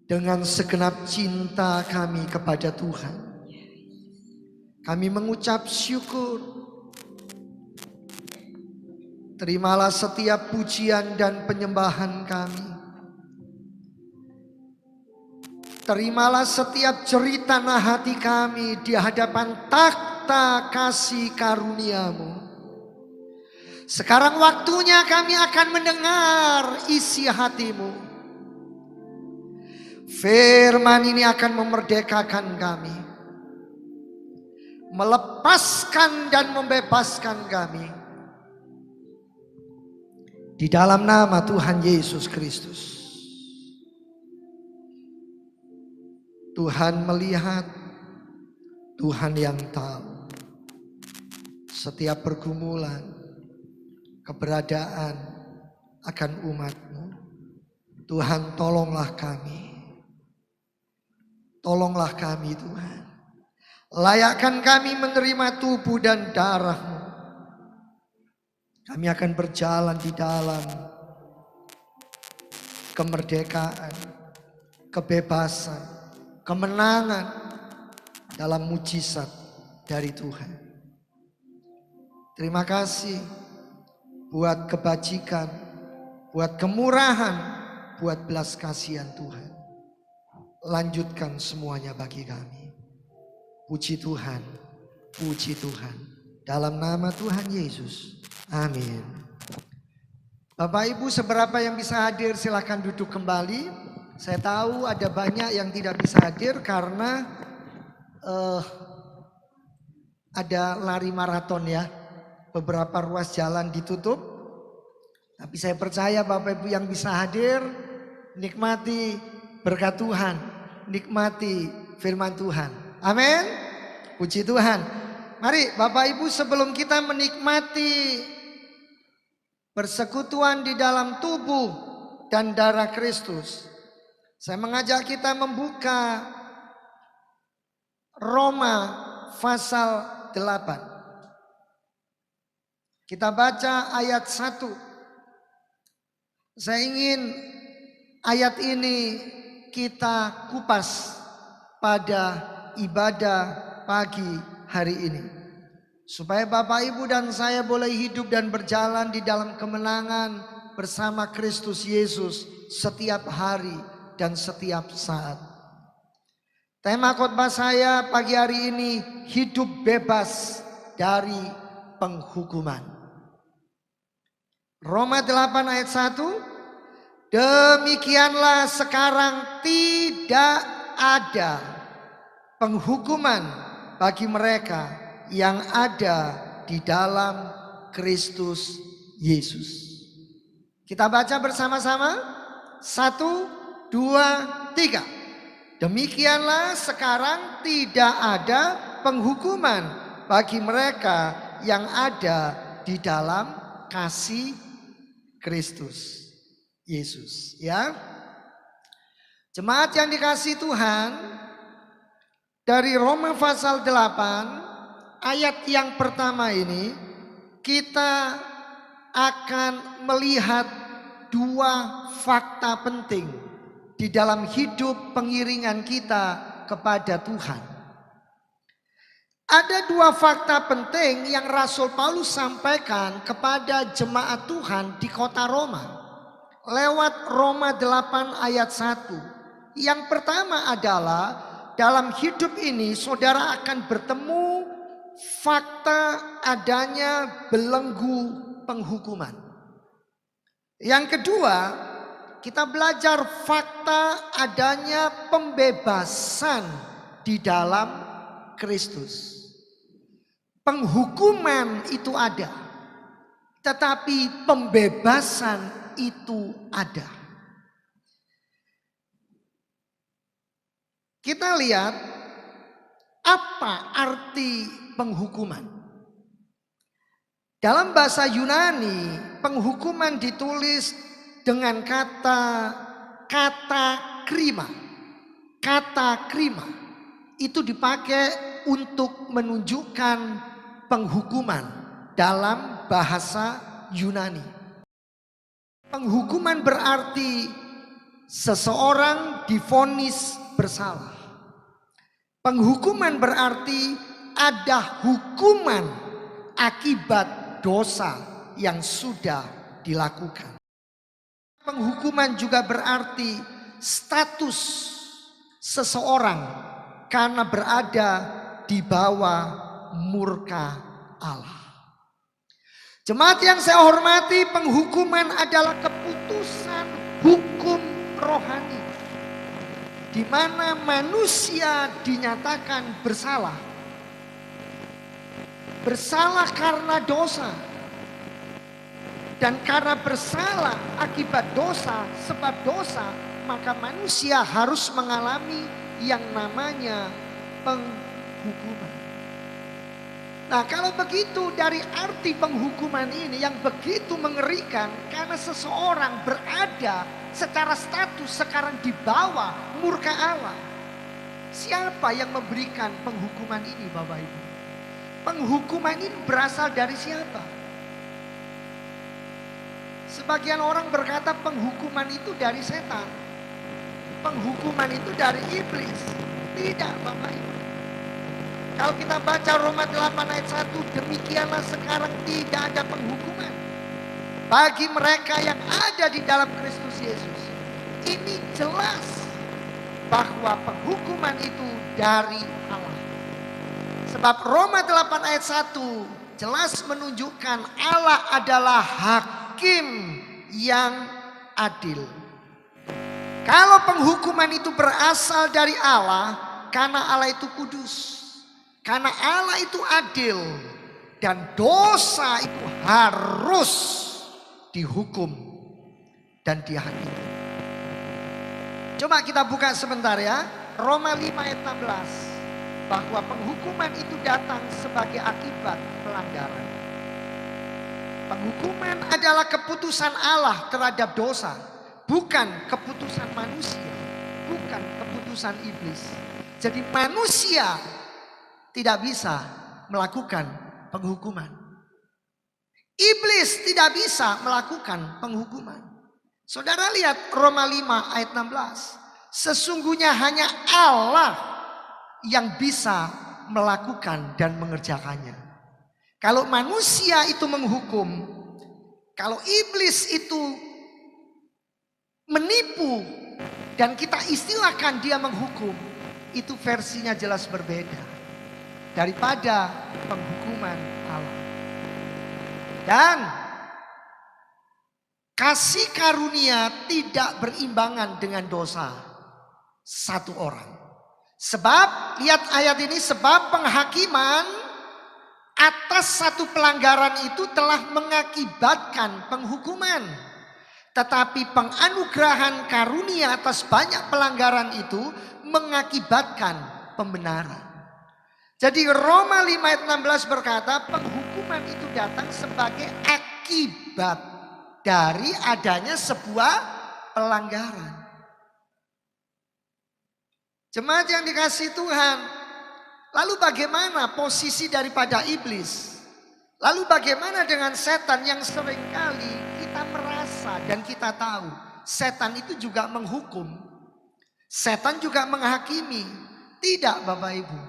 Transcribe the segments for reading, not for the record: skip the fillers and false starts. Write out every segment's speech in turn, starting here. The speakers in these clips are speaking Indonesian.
dengan segenap cinta kami kepada Tuhan. Kami mengucap syukur. Terimalah setiap pujian dan penyembahan kami. Terimalah setiap jeritan hati kami di hadapan takhta kasih karunia-Mu. Sekarang waktunya kami akan mendengar isi hati-Mu. Firman ini akan memerdekakan kami, melepaskan dan membebaskan kami. Di dalam nama Tuhan Yesus Kristus. Tuhan melihat, Tuhan yang tahu setiap pergumulan, keberadaan akan umat-Mu. Tuhan, tolonglah kami. Tolonglah kami Tuhan. Layakkan kami menerima tubuh dan darah-Mu. Kami akan berjalan di dalam kemerdekaan, kebebasan, kemenangan dalam mujizat dari Tuhan. Terima kasih buat kebajikan, buat kemurahan, buat belas kasihan Tuhan. Lanjutkan semuanya bagi kami. Puji Tuhan, puji Tuhan. Dalam nama Tuhan Yesus. Amin. Bapak Ibu, seberapa yang bisa hadir silakan duduk kembali. Saya tahu ada banyak yang tidak bisa hadir karena ada lari maraton ya. Beberapa ruas jalan ditutup. Tapi saya percaya Bapak Ibu yang bisa hadir, nikmati berkat Tuhan, nikmati firman Tuhan. Amin. Puji Tuhan. Mari Bapak Ibu, sebelum kita menikmati persekutuan di dalam tubuh dan darah Kristus, saya mengajak kita membuka Roma pasal 8. Kita baca ayat 1. Saya ingin ayat ini kita kupas pada ibadah pagi hari ini. Supaya Bapak Ibu dan saya boleh hidup dan berjalan di dalam kemenangan bersama Kristus Yesus setiap hari dan setiap saat. Tema khotbah saya pagi hari ini, hidup bebas dari penghukuman. Roma 8 ayat 1. Demikianlah sekarang tidak ada penghukuman bagi mereka yang ada di dalam Kristus Yesus. Kita baca bersama-sama. 1, 2, 3. Demikianlah sekarang tidak ada penghukuman bagi mereka yang ada di dalam kasih Kristus Yesus. Ya, jemaat yang dikasihi Tuhan, dari Roma pasal 8 ayat yang pertama ini kita akan melihat dua fakta penting di dalam hidup pengiringan kita kepada Tuhan. Ada dua fakta penting yang Rasul Paulus sampaikan kepada jemaat Tuhan di kota Roma lewat Roma 8 ayat 1. Yang pertama adalah dalam hidup ini saudara akan bertemu fakta adanya belenggu penghukuman. Yang kedua, kita belajar fakta adanya pembebasan di dalam Kristus. Penghukuman itu ada, tetapi pembebasan itu ada. Kita lihat apa arti penghukuman. Dalam bahasa Yunani, penghukuman ditulis dengan kata krima. Kata krima itu dipakai untuk menunjukkan penghukuman dalam bahasa Yunani. Penghukuman berarti seseorang divonis bersalah. Penghukuman berarti ada hukuman akibat dosa yang sudah dilakukan. Penghukuman juga berarti status seseorang karena berada di bawah murka Allah. Jemaat yang saya hormati, penghukuman adalah keputusan hukum rohani, di mana manusia dinyatakan bersalah. Bersalah karena dosa. Dan karena bersalah akibat dosa, sebab dosa, maka manusia harus mengalami yang namanya penghukuman. Nah, kalau begitu dari arti penghukuman ini yang begitu mengerikan, karena seseorang berada secara status sekarang di bawah murka Allah. Siapa yang memberikan penghukuman ini, Bapak Ibu? Penghukuman ini berasal dari siapa? Sebagian orang berkata penghukuman itu dari setan. Penghukuman itu dari iblis. Tidak, Bapak Ibu. Kalau kita baca Roma 8 ayat 1, demikianlah sekarang tidak ada penghukuman bagi mereka yang ada di dalam Kristus Yesus. Ini jelas bahwa penghukuman itu dari Allah. Sebab Roma 8 ayat 1 jelas menunjukkan Allah adalah hakim yang adil. Kalau penghukuman itu berasal dari Allah, karena Allah itu kudus, karena Allah itu adil, dan dosa itu harus dihukum dan dihakimi. Coba kita buka sebentar ya, Roma 5 ayat 16. Bahwa penghukuman itu datang sebagai akibat pelanggaran. Penghukuman adalah keputusan Allah terhadap dosa, bukan keputusan manusia, bukan keputusan iblis. Jadi manusia tidak bisa melakukan penghukuman. Iblis tidak bisa melakukan penghukuman. Saudara lihat Roma 5 ayat 16. Sesungguhnya hanya Allah yang bisa melakukan dan mengerjakannya. Kalau manusia itu menghukum, kalau iblis itu menipu dan kita istilahkan dia menghukum, itu versinya jelas berbeda daripada penghukuman Allah. Dan kasih karunia tidak berimbangan dengan dosa satu orang. Sebab, lihat ayat ini, sebab penghakiman atas satu pelanggaran itu telah mengakibatkan penghukuman. Tetapi penganugerahan karunia atas banyak pelanggaran itu mengakibatkan pembenaran. Jadi Roma 5 ayat 16 berkata penghukuman itu datang sebagai akibat dari adanya sebuah pelanggaran. Jemaat yang dikasihi Tuhan, lalu bagaimana posisi daripada iblis? Lalu bagaimana dengan setan yang seringkali kita merasa dan kita tahu setan itu juga menghukum, setan juga menghakimi? Tidak, Bapak Ibu.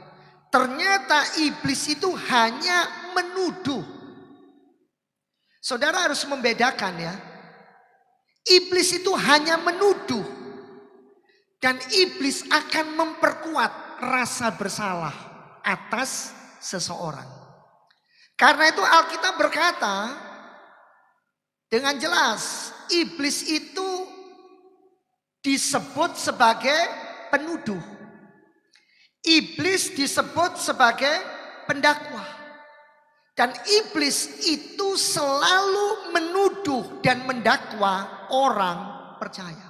Ternyata iblis itu hanya menuduh. Saudara harus membedakan ya. Iblis itu hanya menuduh. Dan iblis akan memperkuat rasa bersalah atas seseorang. Karena itu Alkitab berkata dengan jelas, iblis itu disebut sebagai penuduh. Iblis disebut sebagai pendakwa. Dan iblis itu selalu menuduh dan mendakwa orang percaya.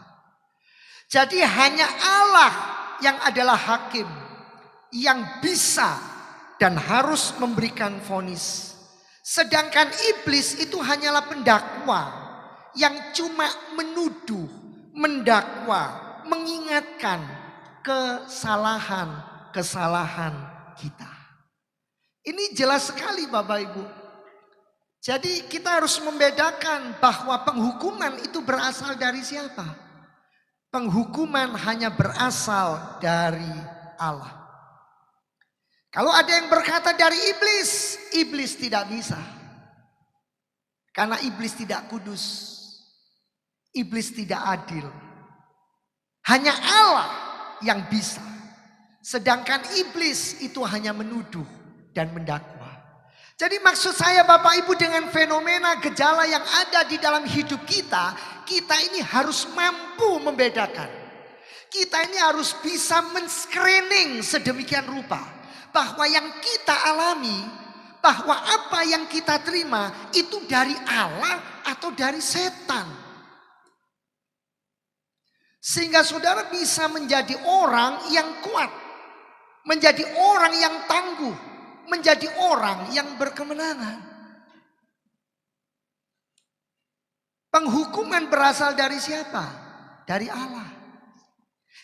Jadi hanya Allah yang adalah hakim, yang bisa dan harus memberikan vonis. Sedangkan iblis itu hanyalah pendakwa yang cuma menuduh, mendakwa, mengingatkan kesalahan-kesalahan kita. Ini jelas sekali Bapak Ibu. Jadi kita harus membedakan bahwa penghukuman itu berasal dari siapa? Penghukuman hanya berasal dari Allah. Kalau ada yang berkata dari iblis, iblis tidak bisa. Karena iblis tidak kudus. Iblis tidak adil. Hanya Allah yang bisa. Sedangkan iblis itu hanya menuduh dan mendakwa. Jadi maksud saya Bapak Ibu, dengan fenomena gejala yang ada di dalam hidup kita, kita ini harus mampu membedakan. Kita ini harus bisa men-screening sedemikian rupa bahwa yang kita alami, bahwa apa yang kita terima itu dari Allah atau dari setan. Sehingga saudara bisa menjadi orang yang kuat, menjadi orang yang tangguh, menjadi orang yang berkemenangan. Penghukuman berasal dari siapa? Dari Allah.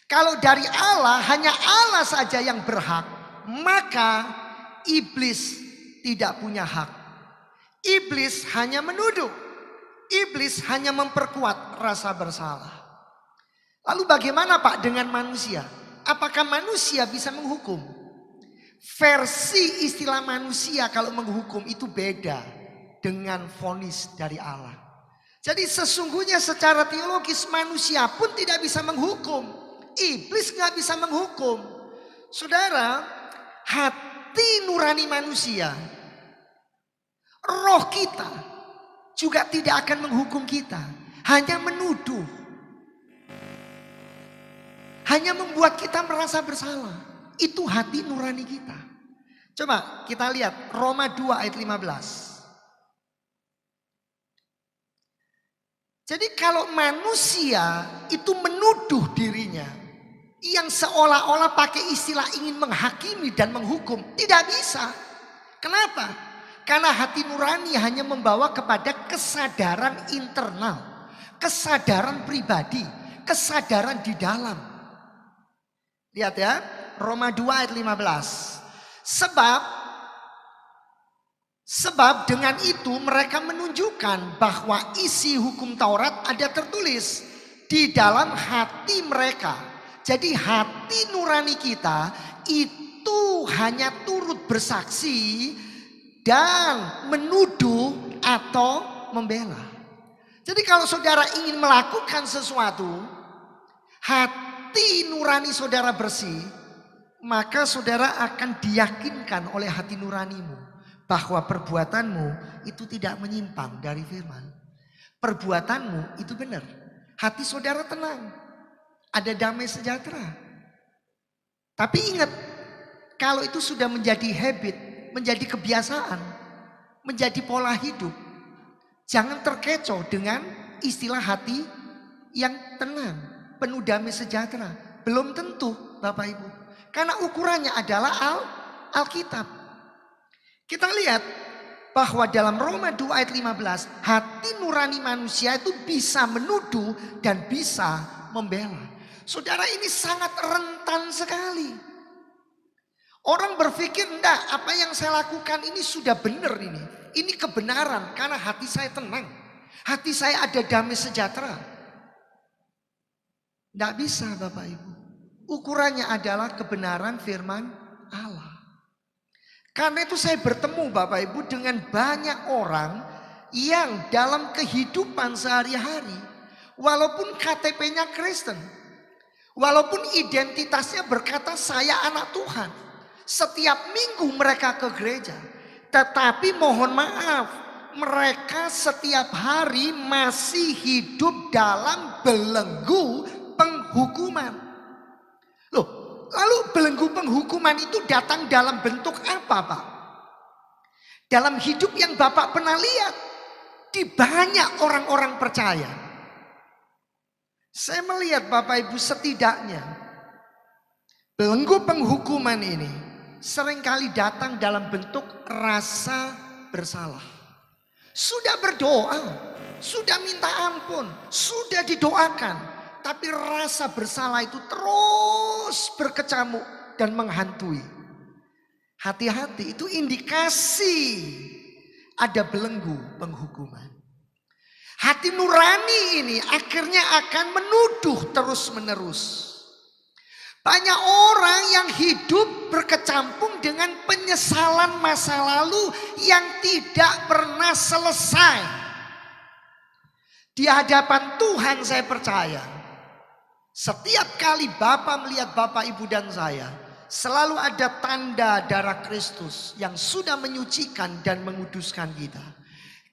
Kalau dari Allah, hanya Allah saja yang berhak, maka iblis tidak punya hak. Iblis hanya menuduh. Iblis hanya memperkuat rasa bersalah. Lalu bagaimana Pak dengan manusia? Apakah manusia bisa menghukum? Versi istilah manusia kalau menghukum itu beda dengan vonis dari Allah. Jadi sesungguhnya secara teologis manusia pun tidak bisa menghukum. Iblis nggak bisa menghukum. Saudara, hati nurani manusia, roh kita juga tidak akan menghukum kita. Hanya menuduh. Hanya membuat kita merasa bersalah. Itu hati nurani kita. Coba kita lihat Roma 2 ayat 15. Jadi kalau manusia itu menuduh dirinya, yang seolah-olah pakai istilah ingin menghakimi dan menghukum, tidak bisa. Kenapa? Karena hati nurani hanya membawa kepada kesadaran internal, kesadaran pribadi, kesadaran di dalam. Lihat ya, Roma 2 ayat 15. Sebab dengan itu mereka menunjukkan bahwa isi hukum Taurat ada tertulis di dalam hati mereka. Jadi hati nurani kita itu hanya turut bersaksi dan menuduh atau membela. Jadi kalau saudara ingin melakukan sesuatu, hati nurani saudara bersih, maka saudara akan diyakinkan oleh hati nuranimu bahwa perbuatanmu itu tidak menyimpang dari firman. Perbuatanmu itu benar. Hati saudara tenang. Ada damai sejahtera. Tapi ingat, kalau itu sudah menjadi habit, menjadi kebiasaan, menjadi pola hidup, jangan terkecoh dengan istilah hati yang tenang, penuh damai sejahtera. Belum tentu Bapak Ibu. Karena ukurannya adalah Alkitab. Kita lihat bahwa dalam Roma 2 ayat 15, hati nurani manusia itu bisa menuduh dan bisa membela. Saudara, ini sangat rentan sekali. Orang berpikir, enggak, apa yang saya lakukan ini sudah benar ini. Ini kebenaran karena hati saya tenang. Hati saya ada damai sejahtera. Enggak bisa Bapak Ibu. Ukurannya adalah kebenaran firman Allah. Karena itu saya bertemu Bapak Ibu dengan banyak orang yang dalam kehidupan sehari-hari, walaupun KTP-nya Kristen, walaupun identitasnya berkata saya anak Tuhan, setiap minggu mereka ke gereja, tetapi mohon maaf, mereka setiap hari masih hidup dalam belenggu penghukuman. Loh, lalu belenggu penghukuman itu datang dalam bentuk apa Pak? Dalam hidup yang Bapak pernah lihat di banyak orang-orang percaya. Saya melihat Bapak Ibu setidaknya belenggu penghukuman ini seringkali datang dalam bentuk rasa bersalah. Sudah berdoa, sudah minta ampun, sudah didoakan. Tapi rasa bersalah itu terus berkecamuk dan menghantui. Hati-hati, itu indikasi ada belenggu penghukuman. Hati nurani ini akhirnya akan menuduh terus-menerus. Banyak orang yang hidup berkecampung dengan penyesalan masa lalu yang tidak pernah selesai. Di hadapan Tuhan saya percaya, setiap kali Bapak melihat Bapak, Ibu dan saya, selalu ada tanda darah Kristus yang sudah menyucikan dan menguduskan kita.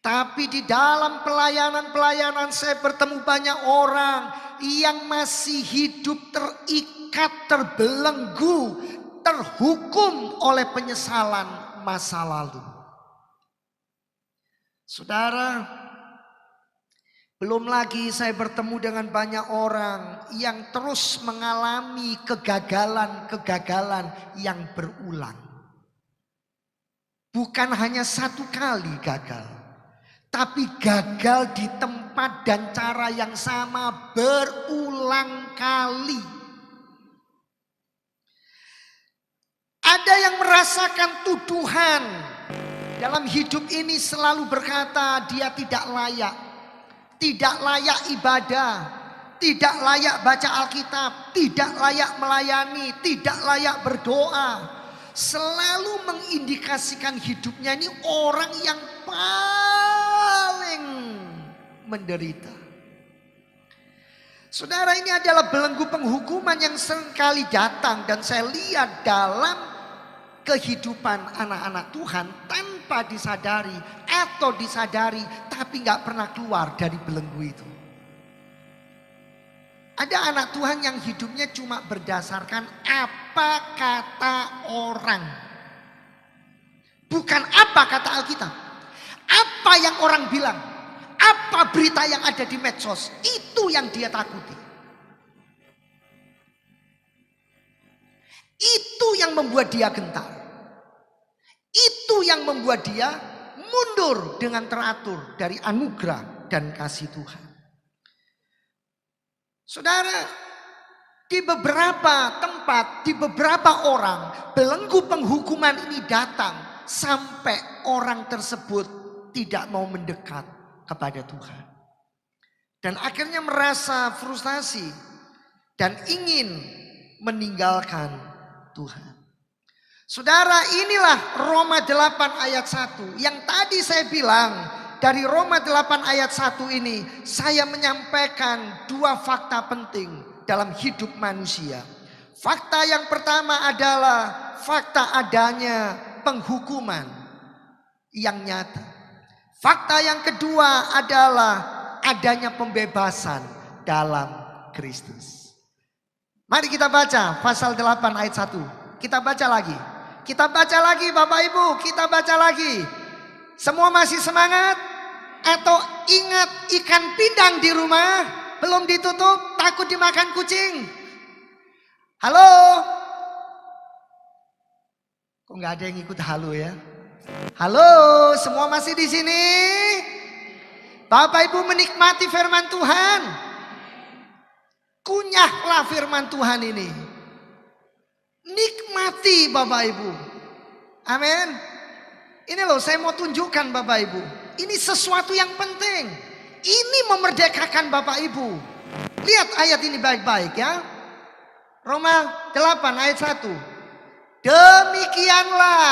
Tapi di dalam pelayanan-pelayanan saya bertemu banyak orang yang masih hidup terikat, terbelenggu, terhukum oleh penyesalan masa lalu. Saudara, belum lagi saya bertemu dengan banyak orang yang terus mengalami kegagalan-kegagalan yang berulang. Bukan hanya satu kali gagal, tapi gagal di tempat dan cara yang sama berulang kali. Ada yang merasakan tuduhan dalam hidup ini, selalu berkata dia tidak layak. Tidak layak ibadah, tidak layak baca Alkitab, tidak layak melayani, tidak layak berdoa. Selalu mengindikasikan hidupnya ini orang yang paling menderita. Saudara, ini adalah belenggu penghukuman yang seringkali datang dan saya lihat dalam kehidupan anak-anak Tuhan tanpa disadari atau disadari tapi gak pernah keluar dari belenggu itu. Ada anak Tuhan yang hidupnya cuma berdasarkan apa kata orang, bukan apa kata Alkitab. Apa yang orang bilang, apa berita yang ada di medsos, itu yang dia takuti. Itu yang membuat dia gentar. Itu yang membuat dia mundur dengan teratur dari anugerah dan kasih Tuhan. Saudara, di beberapa tempat, di beberapa orang, belenggu penghukuman ini datang sampai orang tersebut tidak mau mendekat kepada Tuhan. Dan akhirnya merasa frustasi dan ingin meninggalkan Tuhan. Saudara, inilah Roma 8 ayat 1 yang tadi saya bilang. Dari Roma 8 ayat 1 ini saya menyampaikan dua fakta penting dalam hidup manusia. Fakta yang pertama adalah fakta adanya penghukuman yang nyata. Fakta yang kedua adalah adanya pembebasan dalam Kristus. Mari kita baca pasal 8 ayat 1. Kita baca lagi. Kita baca lagi Bapak Ibu, kita baca lagi. Semua masih semangat? Atau ingat ikan pindang di rumah belum ditutup, takut dimakan kucing? Halo? Kok nggak ada yang ikut halo ya? Halo, semua masih di sini? Bapak Ibu menikmati firman Tuhan? Kunyahlah firman Tuhan ini. Nikmati Bapak Ibu. Amin. Ini loh saya mau tunjukkan Bapak Ibu. Ini sesuatu yang penting. Ini memerdekakan Bapak Ibu. Lihat ayat ini baik-baik ya. Roma 8 ayat 1. Demikianlah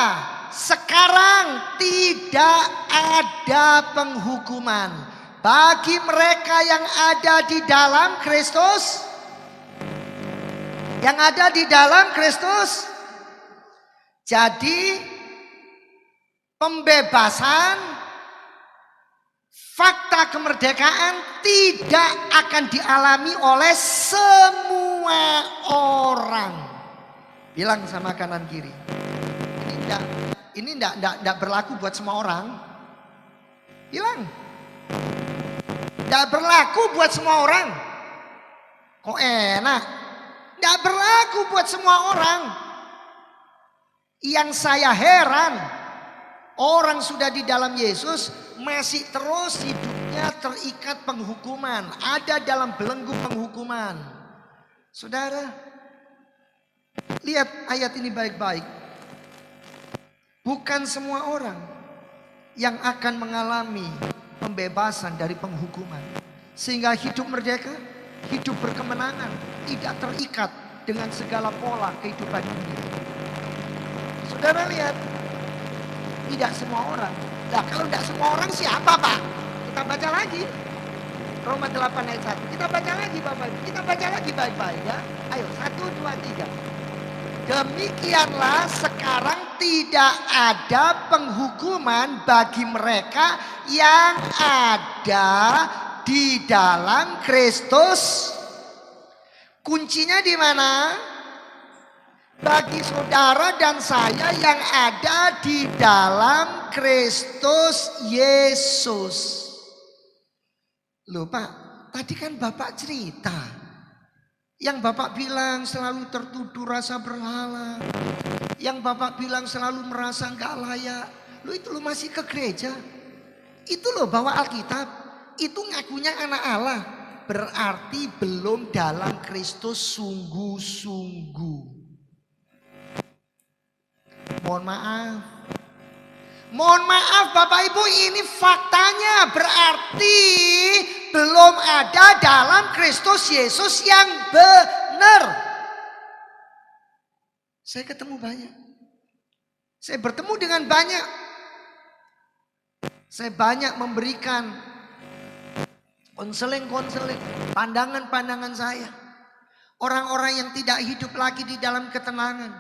sekarang tidak ada penghukuman bagi mereka yang ada di dalam Kristus. Yang ada di dalam Kristus. Jadi pembebasan, fakta kemerdekaan tidak akan dialami oleh semua orang. Bilang sama kanan kiri. Ini enggak berlaku buat semua orang. Bilang. Enggak berlaku buat semua orang. Kok enak? Enggak berlaku buat semua orang. Yang saya heran, orang sudah di dalam Yesus masih terus hidupnya terikat penghukuman, ada dalam belenggu penghukuman. Saudara, lihat ayat ini baik-baik. Bukan semua orang yang akan mengalami pembebasan dari penghukuman. Sehingga hidup merdeka, hidup berkemenangan, tidak terikat dengan segala pola kehidupan dunia. Saudara lihat, tidak semua orang. Nah, kalau tidak semua orang siapa, Pak? Kita baca lagi. Roma 8 ayat 1. Kita baca lagi Bapak Ibu. Kita baca lagi baik-baik ya. Ayo 1, 2, 3. Demikianlah sekarang tidak ada penghukuman bagi mereka yang ada di dalam Kristus. Kuncinya di mana? Bagi saudara dan saya yang ada di dalam Kristus Yesus. Loh Pak, tadi kan Bapak cerita. Yang Bapak bilang selalu tertuduh rasa berhala. Yang Bapak bilang selalu merasa gak layak. Loh itu lo masih ke gereja. Itu loh bawa Alkitab. Itu ngakunya anak Allah. Berarti belum dalam Kristus sungguh-sungguh. Mohon maaf. Mohon maaf Bapak Ibu, ini faktanya. Berarti belum ada dalam Kristus Yesus yang benar. Saya ketemu banyak. Saya bertemu dengan banyak. Saya banyak memberikan konseling-konseling, pandangan-pandangan saya. Orang-orang yang tidak hidup lagi di dalam ketenangan,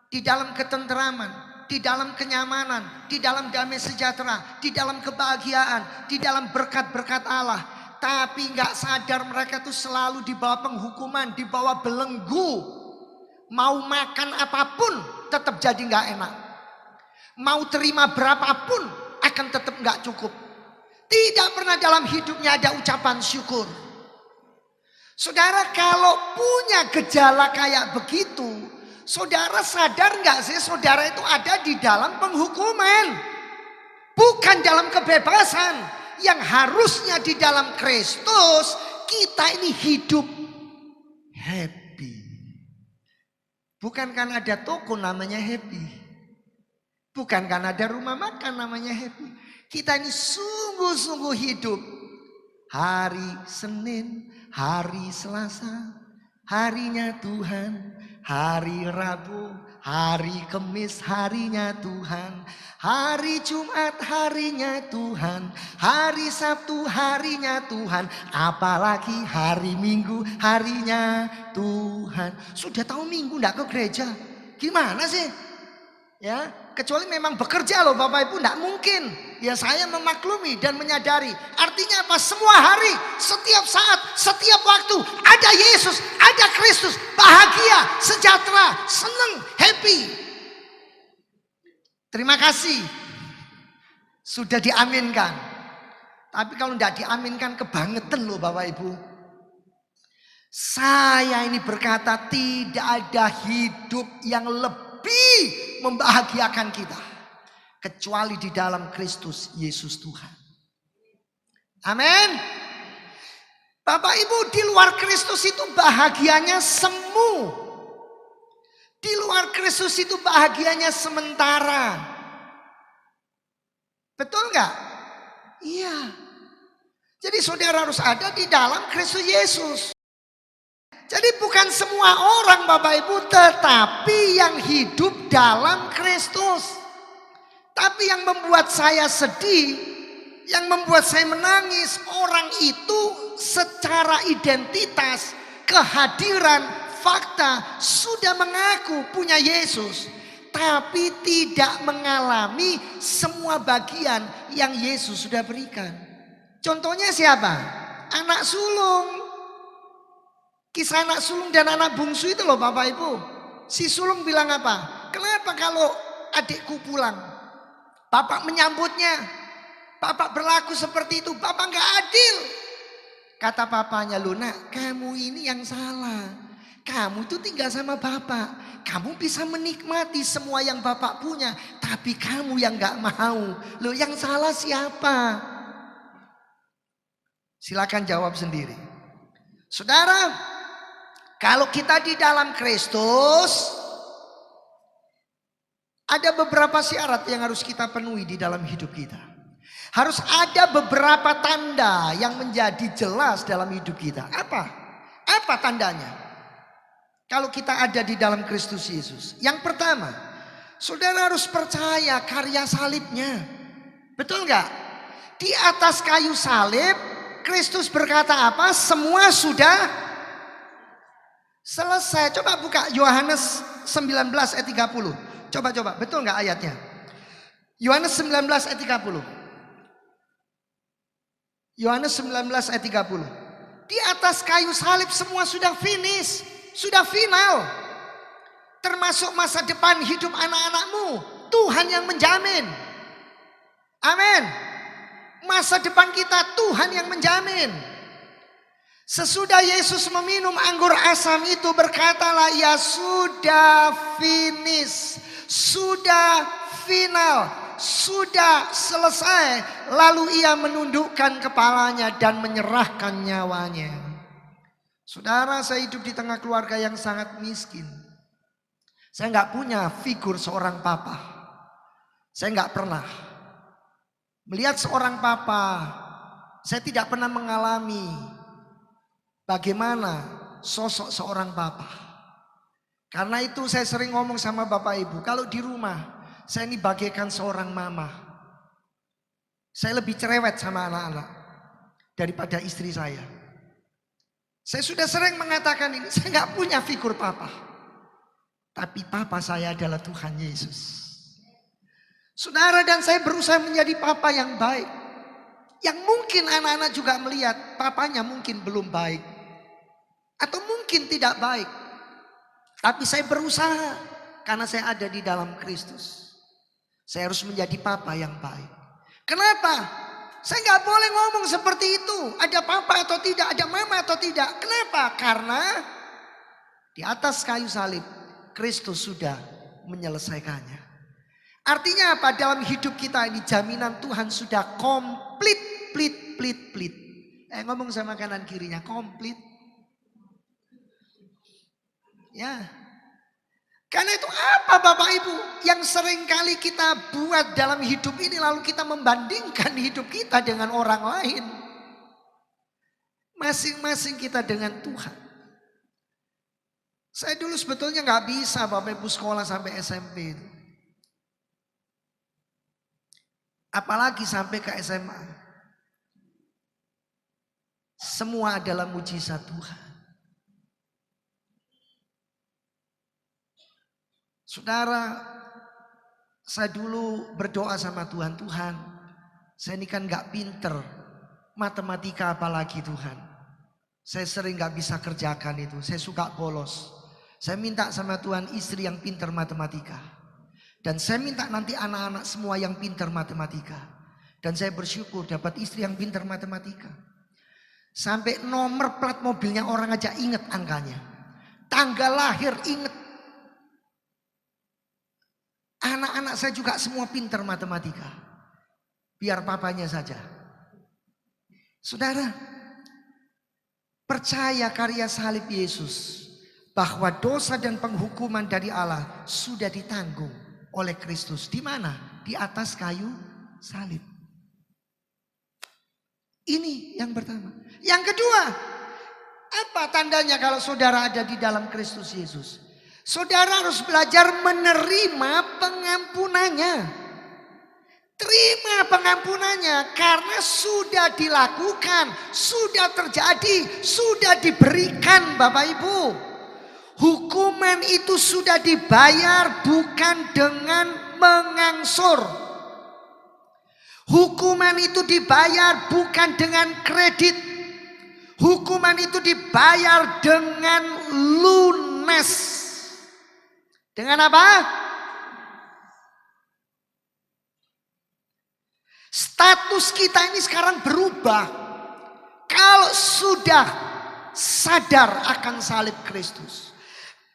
di dalam ketenteraman, di dalam kenyamanan, di dalam damai sejahtera, di dalam kebahagiaan, di dalam berkat-berkat Allah. Tapi nggak sadar mereka tuh selalu di bawah penghukuman, di bawah belenggu. Mau makan apapun tetap jadi nggak enak. Mau terima berapapun akan tetap nggak cukup. Tidak pernah dalam hidupnya ada ucapan syukur. Saudara kalau punya gejala kayak begitu, saudara sadar nggak sih saudara itu ada di dalam penghukuman, bukan dalam kebebasan. Yang harusnya di dalam Kristus kita ini hidup happy. Bukan karena ada toko namanya happy, bukan karena ada rumah makan namanya happy. Kita ini sungguh-sungguh hidup. Hari Senin, hari Selasa, harinya Tuhan. Hari Rabu, hari Kamis, harinya Tuhan. Hari Jumat, harinya Tuhan. Hari Sabtu, harinya Tuhan. Apalagi hari Minggu, harinya Tuhan. Sudah tahu Minggu enggak ke gereja? Gimana sih? Ya, kecuali memang bekerja loh Bapak Ibu, enggak mungkin. Ya saya memaklumi dan menyadari. Artinya apa? Semua hari, setiap saat, setiap waktu ada Yesus, ada Kristus, bahagia, sejahtera, senang, happy. Terima kasih. Sudah diaminkan. Tapi kalau tidak diaminkan kebangetan loh Bapak Ibu. Saya ini berkata tidak ada hidup yang lebih membahagiakan kita kecuali di dalam Kristus Yesus Tuhan. Amin. Bapak Ibu, di luar Kristus itu bahagianya semu. Di luar Kristus itu bahagianya sementara. Betul nggak? Iya. Jadi saudara harus ada di dalam Kristus Yesus. Jadi bukan semua orang Bapak Ibu, tetapi yang hidup dalam Kristus. Tapi yang membuat saya sedih, yang membuat saya menangis, orang itu secara identitas, kehadiran, fakta sudah mengaku punya Yesus. Tapi tidak mengalami semua bagian yang Yesus sudah berikan. Contohnya siapa? Anak sulung. Kisah anak sulung dan anak bungsu itu loh Bapak Ibu. Si sulung bilang apa? Kenapa kalau adikku pulang? Bapak menyambutnya, Bapak berlaku seperti itu, Bapak gak adil. Kata papanya, loh nak, kamu ini yang salah. Kamu tuh tinggal sama Bapak, kamu bisa menikmati semua yang Bapak punya. Tapi kamu yang gak mau. Loh yang salah siapa? Silakan jawab sendiri. Saudara, kalau kita di dalam Kristus, ada beberapa syarat yang harus kita penuhi di dalam hidup kita. Harus ada beberapa tanda yang menjadi jelas dalam hidup kita. Apa? Apa tandanya? Kalau kita ada di dalam Kristus Yesus. Yang pertama, saudara harus percaya karya salibnya. Betul nggak? Di atas kayu salib, Kristus berkata apa? Semua sudah selesai. Coba buka Yohanes 19 ayat 30. Coba, betul nggak ayatnya? Yohanes 19 ayat 30. Yohanes 19 ayat 30. Di atas kayu salib semua sudah finish, sudah final. Termasuk masa depan hidup anak-anakmu. Tuhan yang menjamin. Amin. Masa depan kita Tuhan yang menjamin. Sesudah Yesus meminum anggur asam itu, berkatalah, ya sudah finish, sudah final, sudah selesai. Lalu ia menundukkan kepalanya dan menyerahkan nyawanya. Saudara, saya hidup di tengah keluarga yang sangat miskin. Saya nggak punya figur seorang papa. Saya nggak pernah melihat seorang papa. Saya tidak pernah mengalami bagaimana sosok seorang papa. Karena itu saya sering ngomong sama Bapak Ibu, kalau di rumah saya ini bagaikan seorang mama. Saya lebih cerewet sama anak-anak daripada istri saya. Saya sudah sering mengatakan ini, saya nggak punya figur papa. Tapi papa saya adalah Tuhan Yesus. Saudara, dan saya berusaha menjadi papa yang baik. Yang mungkin anak-anak juga melihat papanya mungkin belum baik. Atau mungkin tidak baik. Tapi saya berusaha karena saya ada di dalam Kristus. Saya harus menjadi papa yang baik. Kenapa? Saya nggak boleh ngomong seperti itu. Ada papa atau tidak, ada mama atau tidak. Kenapa? Karena di atas kayu salib Kristus sudah menyelesaikannya. Artinya apa? Dalam hidup kita ini jaminan Tuhan sudah komplit. Ngomong sama kanan kirinya, komplit. Ya. Karena itu apa Bapak Ibu yang sering kali kita buat dalam hidup ini, lalu kita membandingkan hidup kita dengan orang lain. Masing-masing kita dengan Tuhan. Saya dulu sebetulnya gak bisa Bapak Ibu sekolah sampai SMP itu. Apalagi sampai ke SMA. Semua adalah mujizat Tuhan. Saudara, saya dulu berdoa sama Tuhan, Tuhan, saya ini kan gak pinter matematika apalagi Tuhan. Saya sering gak bisa kerjakan itu, saya suka bolos. Saya minta sama Tuhan istri yang pinter matematika. Dan saya minta nanti anak-anak semua yang pinter matematika. Dan saya bersyukur dapat istri yang pinter matematika. Sampai nomor plat mobilnya orang aja inget angkanya. Tanggal lahir inget. Anak-anak saya juga semua pintar matematika. Biar papanya saja. Saudara, percaya karya salib Yesus. Bahwa dosa dan penghukuman dari Allah sudah ditanggung oleh Kristus. Di mana? Di atas kayu salib. Ini yang pertama. Yang kedua, apa tandanya kalau saudara ada di dalam Kristus Yesus? Saudara harus belajar menerima pengampunannya. Terima pengampunannya karena sudah dilakukan, sudah terjadi, sudah diberikan Bapak Ibu. Hukuman itu sudah dibayar bukan dengan mengangsur. Hukuman itu dibayar bukan dengan kredit. Hukuman itu dibayar dengan lunas. Dengan apa? Status kita ini sekarang berubah. Kalau sudah sadar akan salib Kristus.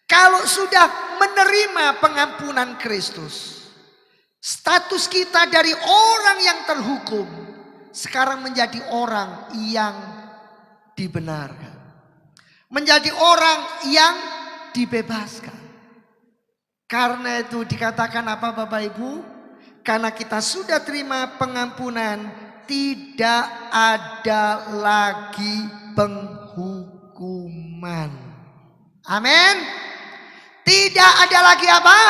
Kalau sudah menerima pengampunan Kristus. Status kita dari orang yang terhukum. Sekarang menjadi orang yang dibenarkan. Menjadi orang yang dibebaskan. Karena itu dikatakan apa Bapak Ibu? Karena kita sudah terima pengampunan, tidak ada lagi penghukuman. Amin. Tidak ada lagi apa?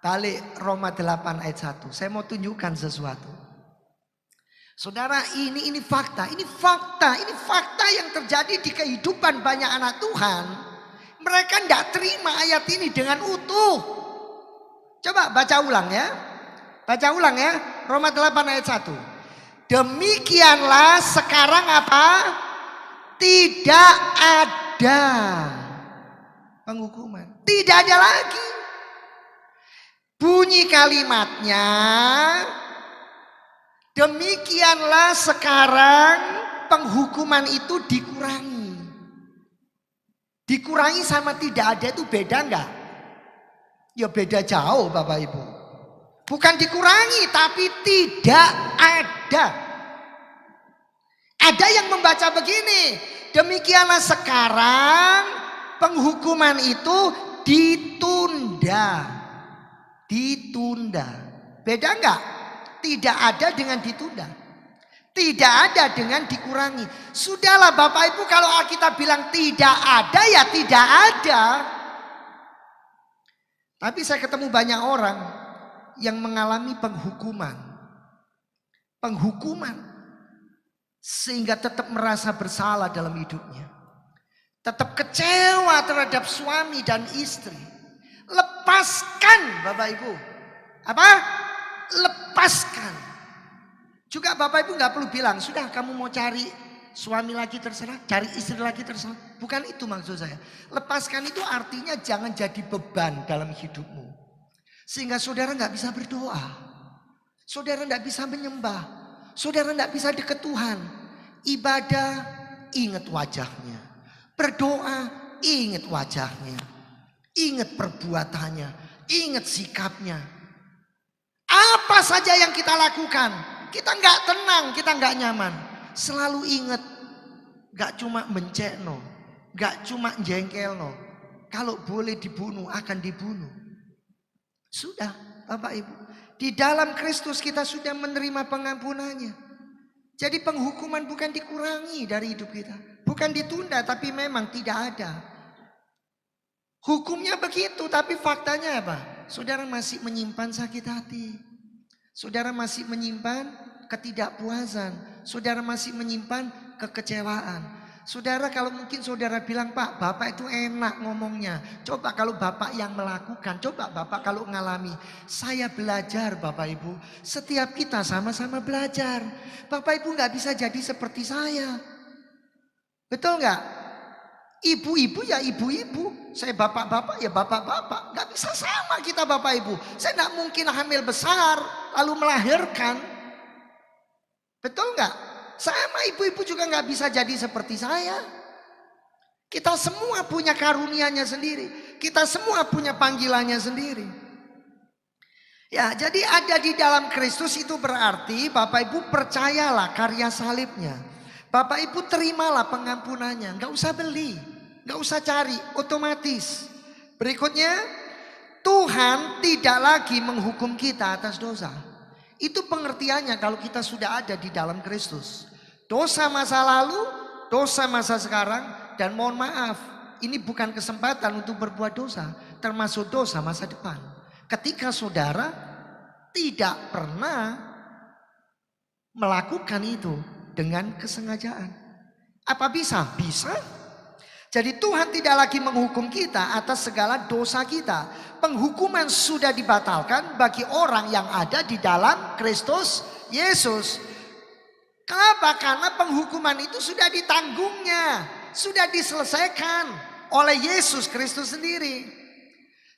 Balik Roma 8 ayat 1. Saya mau tunjukkan sesuatu. Saudara, ini fakta. Ini fakta yang terjadi di kehidupan banyak anak Tuhan. Mereka tidak terima ayat ini dengan utuh. Coba baca ulang ya. Baca ulang ya. Roma 8 ayat 1. Demikianlah sekarang apa? Tidak ada penghukuman. Tidak ada lagi. Bunyi kalimatnya, demikianlah sekarang penghukuman itu dikurangi. Dikurangi sama tidak ada itu beda enggak? Ya beda jauh Bapak Ibu. Bukan dikurangi tapi tidak ada. Ada yang membaca begini, demikianlah sekarang penghukuman itu ditunda. Ditunda. Beda enggak? Tidak ada dengan ditunda. Tidak ada dengan dikurangi. Sudahlah Bapak Ibu, kalau Alkitab bilang tidak ada ya tidak ada. Tapi saya ketemu banyak orang yang mengalami penghukuman. Penghukuman. Sehingga tetap merasa bersalah dalam hidupnya. Tetap kecewa terhadap suami dan istri. Lepaskan Bapak Ibu. Apa? Lepaskan. Juga Bapak Ibu gak perlu bilang, sudah kamu mau cari suami lagi terserah, cari istri lagi terserah. Bukan itu maksud saya. Lepaskan itu artinya jangan jadi beban dalam hidupmu. Sehingga saudara gak bisa berdoa. Saudara gak bisa menyembah. Saudara gak bisa dekat Tuhan. Ibadah, ingat wajahnya. Berdoa, ingat wajahnya. Ingat perbuatannya, ingat sikapnya. Apa saja yang kita lakukan, kita nggak tenang, kita nggak nyaman. Selalu ingat, nggak cuma mencekno, nggak cuma jengkelno. Kalau boleh dibunuh, akan dibunuh. Sudah, Bapak Ibu, di dalam Kristus kita sudah menerima pengampunannya. Jadi penghukuman bukan dikurangi dari hidup kita, bukan ditunda, tapi memang tidak ada. Hukumnya begitu, tapi faktanya apa? Saudara masih menyimpan sakit hati. Saudara masih menyimpan ketidakpuasan. Saudara masih menyimpan kekecewaan. Saudara, kalau mungkin saudara bilang, Pak, Bapak itu enak ngomongnya. Coba kalau Bapak yang melakukan, coba Bapak kalau ngalami. Saya belajar Bapak Ibu. Setiap kita sama-sama belajar. Bapak Ibu gak bisa jadi seperti saya. Betul gak? Ibu-ibu ya ibu-ibu, saya bapak-bapak ya bapak-bapak. Gak bisa sama kita Bapak Ibu. Saya gak mungkin hamil besar lalu melahirkan. Betul gak? Sama ibu-ibu juga gak bisa jadi seperti saya. Kita semua punya karunianya sendiri. Kita semua punya panggilannya sendiri. Ya, jadi ada di dalam Kristus itu berarti Bapak Ibu percayalah karya salibnya. Bapak Ibu terimalah pengampunannya, gak usah beli. Gak usah cari, otomatis. Berikutnya, Tuhan tidak lagi menghukum kita atas dosa. Itu pengertiannya kalau kita sudah ada di dalam Kristus. Dosa masa lalu, dosa masa sekarang, dan mohon maaf, ini bukan kesempatan untuk berbuat dosa, termasuk dosa masa depan. Ketika saudara tidak pernah melakukan itu dengan kesengajaan. Apa bisa? Bisa. Jadi Tuhan tidak lagi menghukum kita atas segala dosa kita. Penghukuman sudah dibatalkan bagi orang yang ada di dalam Kristus Yesus. Kenapa? Karena penghukuman itu sudah ditanggungnya. Sudah diselesaikan oleh Yesus Kristus sendiri.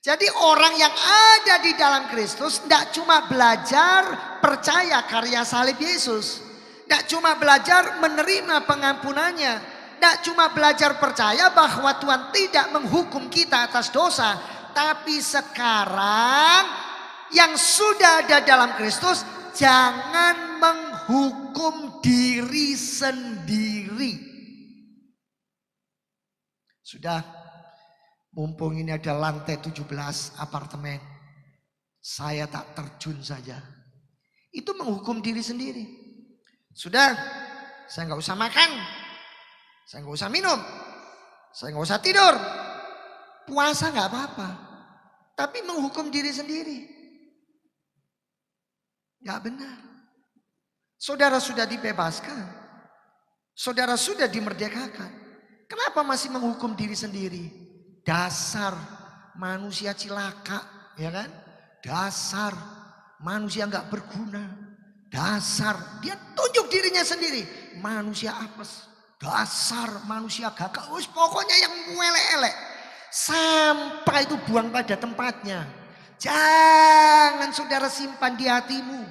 Jadi orang yang ada di dalam Kristus tidak cuma belajar percaya karya salib Yesus. Tidak cuma belajar menerima pengampunannya. Tidak cuma belajar percaya bahwa Tuhan tidak menghukum kita atas dosa. Tapi sekarang yang sudah ada dalam Kristus, jangan menghukum diri sendiri. Sudah, mumpung ini ada lantai 17 apartemen. saya tak terjun saja. Itu menghukum diri sendiri. Sudah, saya nggak usah makan, saya nggak usah minum, saya nggak usah tidur. Puasa nggak apa-apa, tapi menghukum diri sendiri nggak benar. Saudara sudah dibebaskan, saudara sudah dimerdekakan. Kenapa masih menghukum diri sendiri? Dasar manusia cilaka, ya kan? Dasar manusia nggak berguna. Dasar dia tunjuk dirinya sendiri, manusia apes. Dasar manusia gagal. Pokoknya yang elek-elek. Sampah itu buang pada tempatnya. Jangan saudara simpan di hatimu.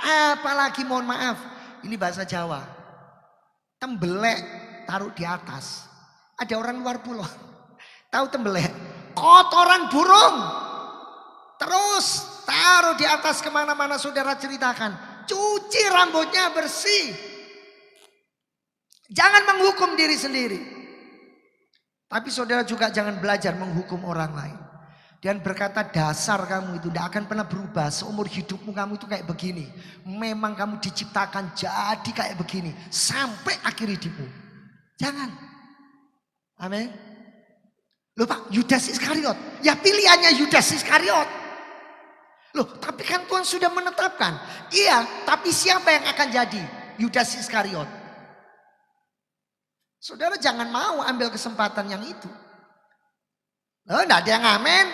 Apalagi mohon maaf, ini bahasa Jawa. Tembelek taruh di atas. Ada orang luar pulau tahu tembelek? Kotoran burung. Terus taruh di atas kemana-mana saudara ceritakan. Cuci rambutnya bersih. Jangan menghukum diri sendiri. Tapi saudara juga jangan belajar menghukum orang lain. Dan berkata dasar kamu itu tidak akan pernah berubah. Seumur hidupmu kamu itu kayak begini. Memang kamu diciptakan jadi kayak begini. Sampai akhir hidupmu. Jangan. Amin. Loh Pak, Yudas Iskariot. Ya pilihannya Yudas Iskariot. Loh tapi kan Tuhan sudah menetapkan. Iya, tapi siapa yang akan jadi Yudas Iskariot? Saudara jangan mau ambil kesempatan yang itu. Loh enggak ada yang amin.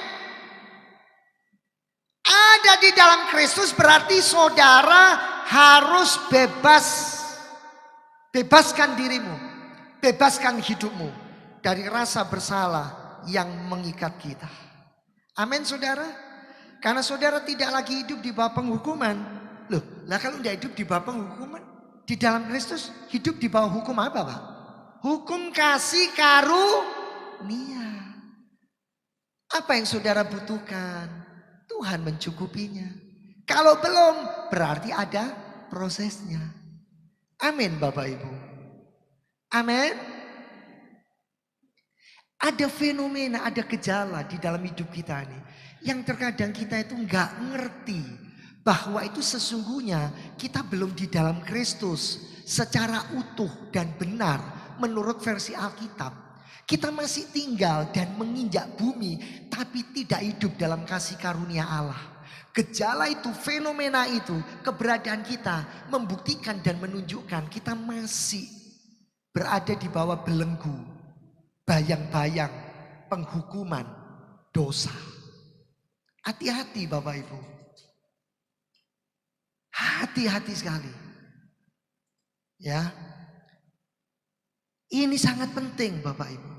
Ada di dalam Kristus berarti saudara harus bebas. Bebaskan dirimu. Bebaskan hidupmu dari rasa bersalah yang mengikat kita. Amin saudara. Karena saudara tidak lagi hidup di bawah penghukuman. Loh, lah kalau tidak hidup di bawah penghukuman, di dalam Kristus hidup di bawah hukum apa Pak? Hukum kasih karunia. Apa yang saudara butuhkan? Tuhan mencukupinya. Kalau belum, berarti ada prosesnya. Amin Bapak Ibu. Amin. Ada fenomena, ada gejala di dalam hidup kita nih. Yang terkadang kita itu nggak ngerti bahwa itu sesungguhnya kita belum di dalam Kristus secara utuh dan benar menurut versi Alkitab. Kita masih tinggal dan menginjak bumi tapi tidak hidup dalam kasih karunia Allah. Gejala itu, fenomena itu, keberadaan kita membuktikan dan menunjukkan kita masih berada di bawah belenggu, bayang-bayang penghukuman dosa. Hati-hati Bapak Ibu. Hati-hati sekali. Ya. Ini sangat penting Bapak Ibu.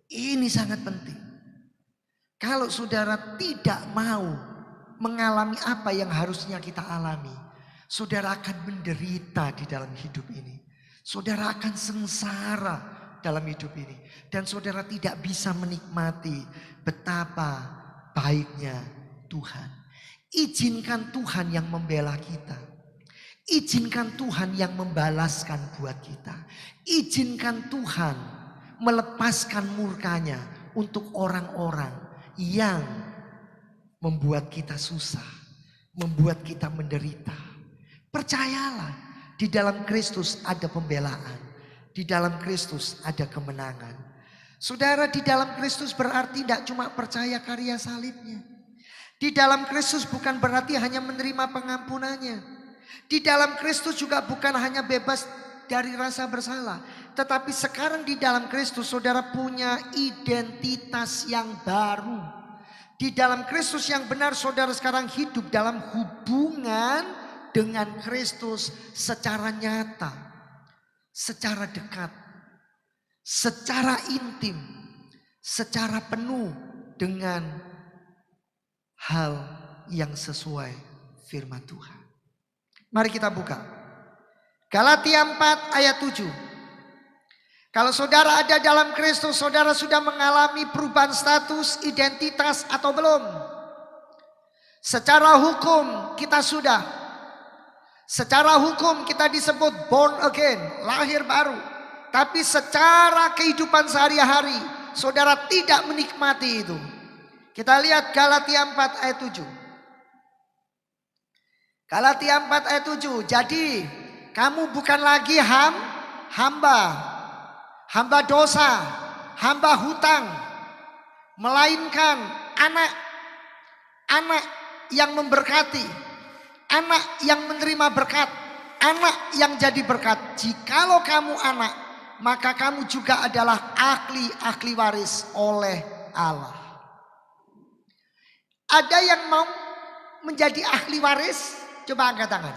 Ini sangat penting. Kalau saudara tidak mau mengalami apa yang harusnya kita alami, saudara akan menderita di dalam hidup ini. Saudara akan sengsara dalam hidup ini. Dan saudara tidak bisa menikmati betapa baiknya Tuhan. Izinkan Tuhan yang membela kita. Izinkan Tuhan yang membalaskan buat kita. Izinkan Tuhan melepaskan murkanya untuk orang-orang yang membuat kita susah, membuat kita menderita. Percayalah, di dalam Kristus ada pembelaan, di dalam Kristus ada kemenangan. Saudara, di dalam Kristus berarti tidak cuma percaya karya salibnya. Di dalam Kristus bukan berarti hanya menerima pengampunannya. Di dalam Kristus juga bukan hanya bebas dari rasa bersalah. Tetapi sekarang di dalam Kristus saudara punya identitas yang baru. Di dalam Kristus yang benar saudara sekarang hidup dalam hubungan dengan Kristus secara nyata. Secara dekat. Secara intim. Secara penuh dengan hal yang sesuai firman Tuhan. Mari kita buka. Galatia 4 ayat 7. Kalau saudara ada dalam Kristus, saudara sudah mengalami perubahan status, identitas atau belum? Secara hukum kita sudah. Secara hukum kita disebut born again, lahir baru. Tapi secara kehidupan sehari-hari, saudara tidak menikmati itu. Kita lihat Galatia 4 ayat 7. Galatia 4 ayat 7. Jadi kamu bukan lagi hamba dosa, hamba hutang, melainkan anak yang memberkati, anak yang menerima berkat, anak yang jadi berkat. Jikalau kamu anak, maka kamu juga adalah ahli waris oleh Allah. Ada yang mau menjadi ahli waris? Coba angkat tangan.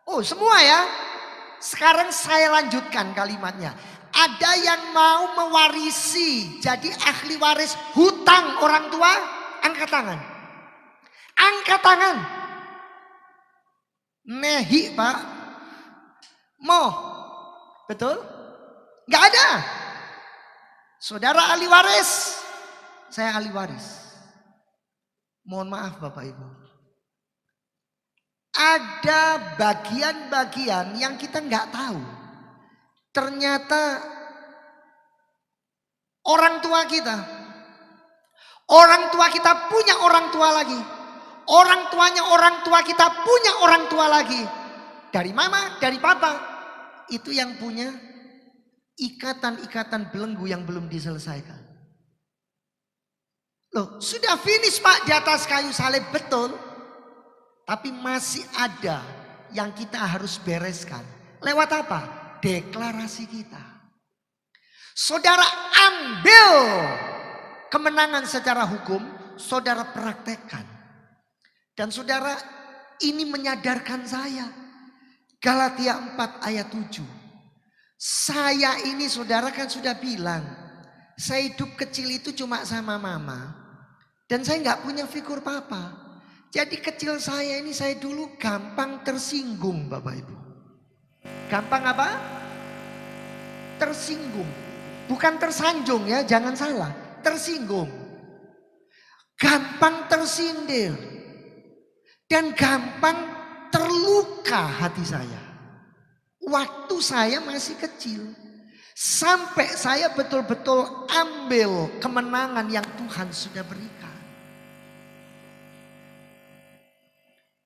Oh, semua ya. Sekarang saya lanjutkan kalimatnya. Ada yang mau mewarisi, jadi ahli waris hutang orang tua? Angkat tangan. Angkat tangan. Nehi, Pak. Mau? Betul? Gak ada. Saudara ahli waris. Saya ahli waris. Mohon maaf Bapak Ibu. Ada bagian-bagian yang kita nggak tahu. Ternyata orang tua kita punya orang tua lagi. Orang tuanya orang tua kita punya orang tua lagi. Dari mama, dari papa. Itu yang punya ikatan-ikatan belenggu yang belum diselesaikan. Loh, sudah finish Pak di atas kayu salib, betul. Tapi masih ada yang kita harus bereskan. Lewat apa? Deklarasi kita. Saudara ambil kemenangan secara hukum, saudara praktekkan. Dan saudara ini menyadarkan saya. Galatia 4 ayat 7. Saya ini saudara kan sudah bilang. Saya hidup kecil itu cuma sama mama. Dan saya nggak punya figur papa. Jadi kecil saya ini saya dulu gampang tersinggung Bapak Ibu. Gampang apa? Tersinggung. Bukan tersanjung ya, jangan salah. Tersinggung. Gampang tersindir. Dan gampang terluka hati saya. Waktu saya masih kecil. Sampai saya betul-betul ambil kemenangan yang Tuhan sudah berikan.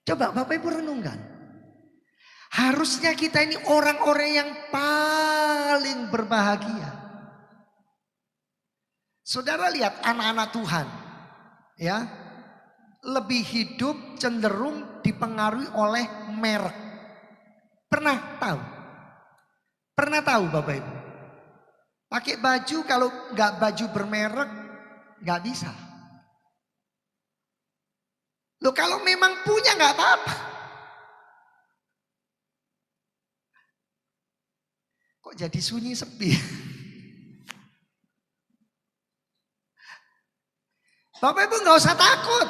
Coba Bapak Ibu renungkan. Harusnya kita ini orang-orang yang paling berbahagia. Saudara lihat anak-anak Tuhan. Ya, lebih hidup cenderung dipengaruhi oleh merek. Pernah tahu? Pernah tahu Bapak Ibu? Pakai baju kalau nggak baju bermerek nggak bisa. Loh kalau memang punya nggak apa-apa. Kok jadi sunyi sepi? Bapak Ibu nggak usah takut.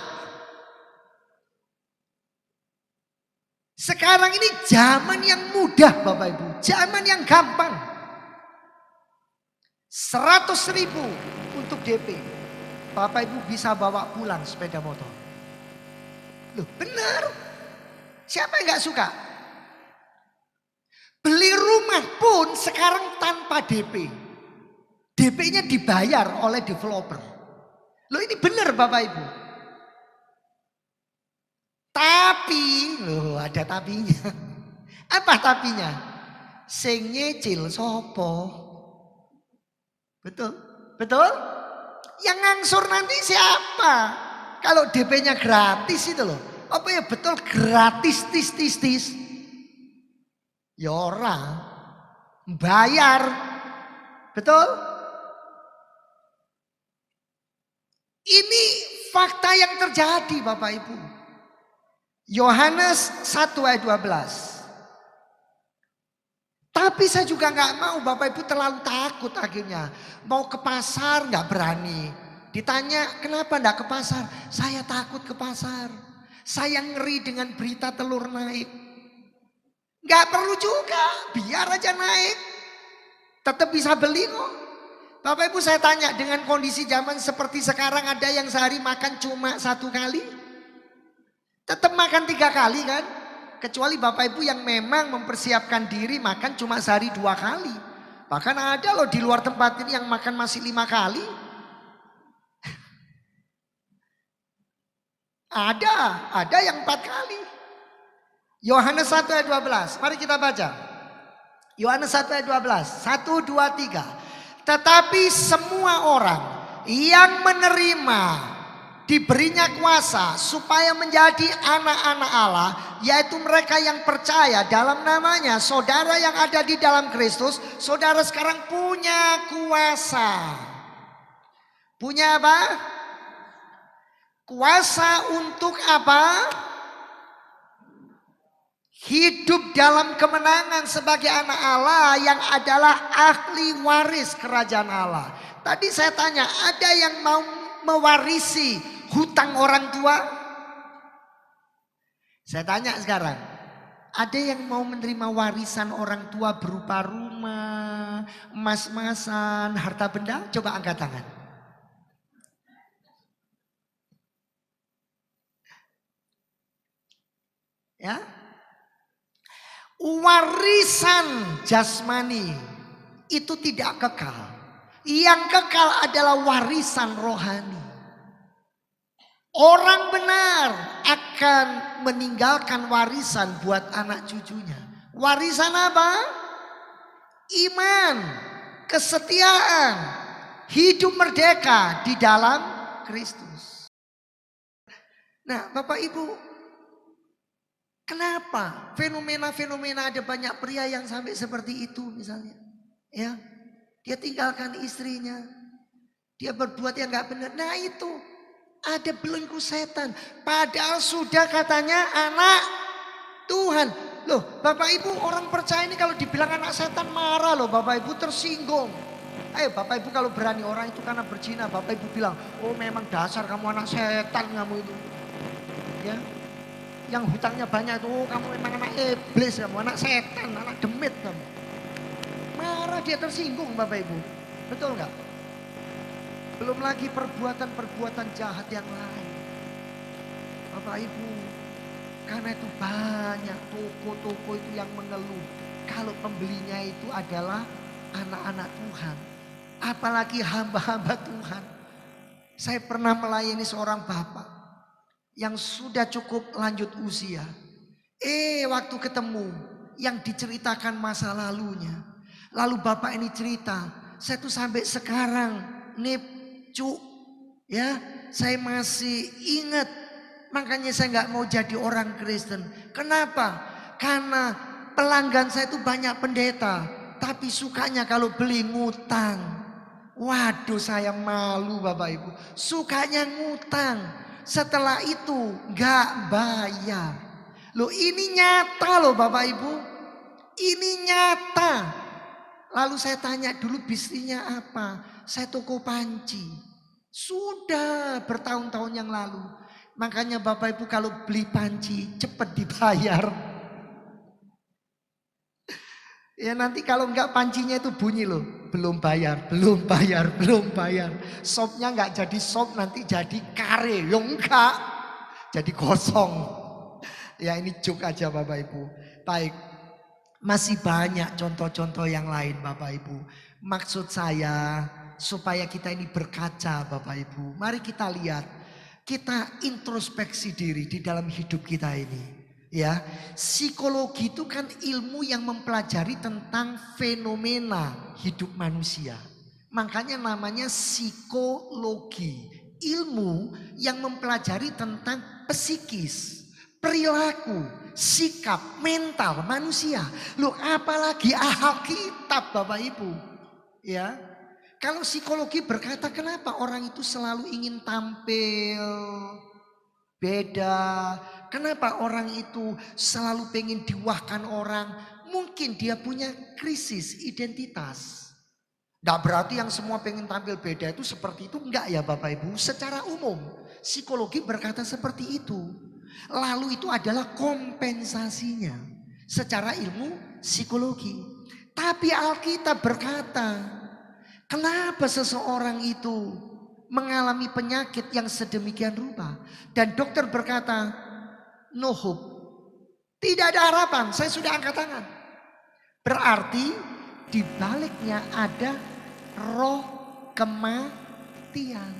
Sekarang ini zaman yang mudah Bapak Ibu. Zaman yang gampang. 100.000 untuk DP. Bapak Ibu bisa bawa pulang sepeda motor. Loh benar. Siapa yang gak suka? Beli rumah pun sekarang tanpa DP. DP-nya dibayar oleh developer. Loh ini benar Bapak Ibu. Tapi, loh ada tapinya. Apa tapinya? Sing nyicil sopo. Betul? Betul? Yang ngangsur nanti siapa? Kalau DP-nya gratis itu loh. Apa ya betul gratis tis. Ya ora. Bayar. Betul? Ini fakta yang terjadi Bapak Ibu. Yohanes 1 ayat 12. Tapi saya juga nggak mau Bapak Ibu terlalu takut akhirnya. Mau ke pasar nggak berani. Ditanya kenapa nggak ke pasar? Saya takut ke pasar. Saya ngeri dengan berita telur naik. Nggak perlu juga, biar aja naik. Tetap bisa beli kok. Bapak Ibu saya tanya dengan kondisi zaman seperti sekarang ada yang sehari makan cuma 1 kali? Tetap makan 3 kali kan? Kecuali Bapak Ibu yang memang mempersiapkan diri makan cuma sehari 2 kali. Bahkan ada loh di luar tempat ini yang makan masih 5 kali. Ada yang 4 kali. Yohanes 1 ayat 12. Mari kita baca. Yohanes 1 ayat 12. 1, 2, 3. Tetapi semua orang yang menerima diberinya kuasa supaya menjadi anak-anak Allah, yaitu mereka yang percaya dalam namanya. Saudara yang ada di dalam Kristus, saudara sekarang punya kuasa. Punya apa? Kuasa untuk apa? Hidup dalam kemenangan sebagai anak Allah yang adalah ahli waris kerajaan Allah. Tadi saya tanya, ada yang mau mewarisi hutang orang tua? Saya tanya sekarang, ada yang mau menerima warisan orang tua berupa rumah, emas-emasan, harta benda? Coba angkat tangan. Ya, warisan jasmani itu tidak kekal. Yang kekal adalah warisan rohani. Orang benar akan meninggalkan warisan buat anak cucunya. Warisan apa? Iman, kesetiaan, hidup merdeka di dalam Kristus. Nah, Bapak Ibu, kenapa fenomena-fenomena ada banyak pria yang sampai seperti itu misalnya? Ya, dia tinggalkan istrinya, dia berbuat yang gak benar. Nah itu ada belenggu setan. Padahal sudah katanya anak Tuhan. Loh Bapak Ibu, orang percaya ini kalau dibilang anak setan marah loh Bapak Ibu, tersinggung. Ayo Bapak Ibu, kalau berani orang itu karena berzina, Bapak Ibu bilang, oh memang dasar kamu anak setan kamu itu. Ya, yang hutangnya banyak itu, oh kamu memang anak iblis kamu, anak setan, anak demit kamu. Marah, dia tersinggung Bapak Ibu. Betul nggak? Belum lagi perbuatan-perbuatan jahat yang lain. Bapak Ibu, karena itu banyak toko-toko itu yang mengeluh kalau pembelinya itu adalah anak-anak Tuhan. Apalagi hamba-hamba Tuhan. Saya pernah melayani seorang bapak yang sudah cukup lanjut usia. Waktu ketemu yang diceritakan masa lalunya. Lalu bapak ini cerita, saya tuh sampai sekarang nih Cuk, ya saya masih ingat. Makanya saya nggak mau jadi orang Kristen. Kenapa? Karena pelanggan saya itu banyak pendeta, tapi sukanya kalau beli ngutang. Waduh, saya malu Bapak Ibu. Sukanya ngutang, setelah itu nggak bayar. Loh ini nyata loh Bapak Ibu. Ini nyata. Lalu saya tanya dulu bisnisnya apa? Saya toko panci. Sudah bertahun-tahun yang lalu. Makanya Bapak Ibu kalau beli panci cepat dibayar. Ya nanti kalau enggak pancinya itu bunyi loh. Belum bayar, belum bayar, belum bayar. Sopnya enggak jadi sop, nanti jadi kare. Ya enggak, jadi kosong. Ya ini joke aja Bapak Ibu. Baik, masih banyak contoh-contoh yang lain Bapak Ibu. Maksud saya supaya kita ini berkaca Bapak Ibu. Mari kita lihat, kita introspeksi diri di dalam hidup kita ini. Ya, psikologi itu kan ilmu yang mempelajari tentang fenomena hidup manusia. Makanya namanya psikologi. Ilmu yang mempelajari tentang psikis, perilaku, sikap, mental manusia. Loh apalagi Alkitab Bapak Ibu. Ya, kalau psikologi berkata kenapa orang itu selalu ingin tampil beda. Kenapa orang itu selalu pengen diwahkan orang. Mungkin dia punya krisis identitas. Tidak berarti yang semua pengen tampil beda itu seperti itu. Enggak ya Bapak Ibu. Secara umum psikologi berkata seperti itu. Lalu itu adalah kompensasinya secara ilmu psikologi. Tapi Alkitab berkata, kenapa seseorang itu mengalami penyakit yang sedemikian rupa? Dan dokter berkata, no hope. Tidak ada harapan, saya sudah angkat tangan. Berarti di baliknya ada roh kematian.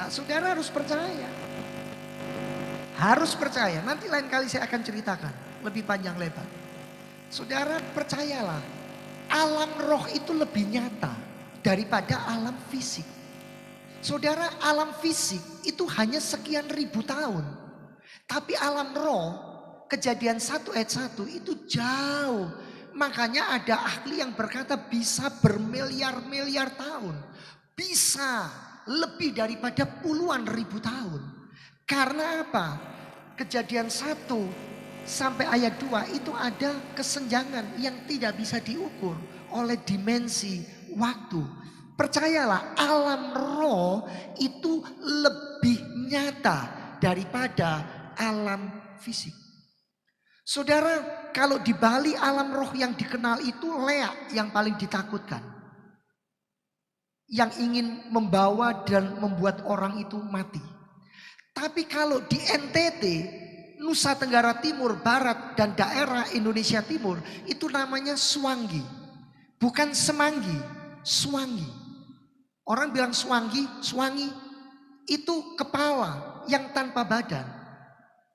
Nah, saudara harus percaya. Harus percaya. Nanti lain kali saya akan ceritakan lebih panjang lebar. Saudara, percayalah, alam roh itu lebih nyata daripada alam fisik. Saudara, alam fisik itu hanya sekian ribu tahun. Tapi alam roh, Kejadian 1 ayat 1 itu jauh. Makanya ada ahli yang berkata bisa bermiliar-miliar tahun. Bisa lebih daripada puluhan ribu tahun. Karena apa? Kejadian 1 sampai ayat 2 itu ada kesenjangan yang tidak bisa diukur oleh dimensi waktu. Percayalah, alam roh itu lebih nyata daripada alam fisik. Saudara, kalau di Bali alam roh yang dikenal itu leak yang paling ditakutkan. Yang ingin membawa dan membuat orang itu mati. Tapi kalau di NTT, Nusa Tenggara Timur, Barat, dan daerah Indonesia Timur, itu namanya Swangi. Bukan Semanggi, Swangi. Orang bilang Swangi, Swangi itu kepala yang tanpa badan.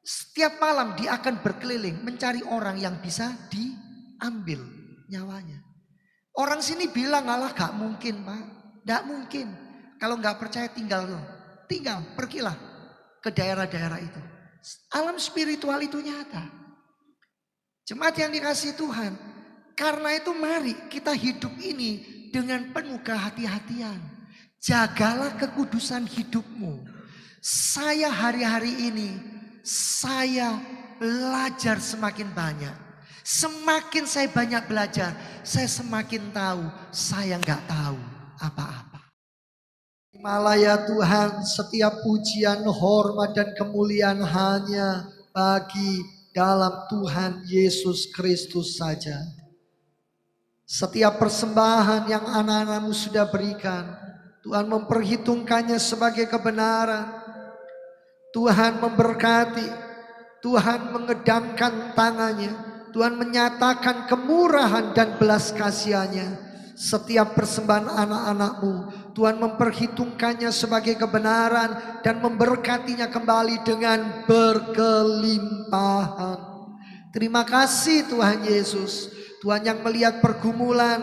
Setiap malam dia akan berkeliling mencari orang yang bisa diambil nyawanya. Orang sini bilang, alah gak mungkin Pak, gak mungkin. Kalau gak percaya tinggal pergilah ke daerah-daerah itu. Alam spiritual itu nyata. Jemaat yang dikasihi Tuhan, karena itu mari kita hidup ini dengan penuh kehati-hatian. Jagalah kekudusan hidupmu. Saya hari-hari ini, saya belajar semakin banyak. Semakin saya banyak belajar, saya semakin tahu saya nggak tahu apa-apa. Terimalah ya Tuhan, setiap pujian, hormat dan kemuliaan hanya bagi dalam Tuhan Yesus Kristus saja. Setiap persembahan yang anak-anakmu sudah berikan, Tuhan memperhitungkannya sebagai kebenaran. Tuhan memberkati, Tuhan mengedamkan tangannya, Tuhan menyatakan kemurahan dan belas kasihannya. Setiap persembahan anak-anakmu, Tuhan memperhitungkannya sebagai kebenaran dan memberkatinya kembali dengan berkelimpahan. Terima kasih Tuhan Yesus. Tuhan yang melihat pergumulan,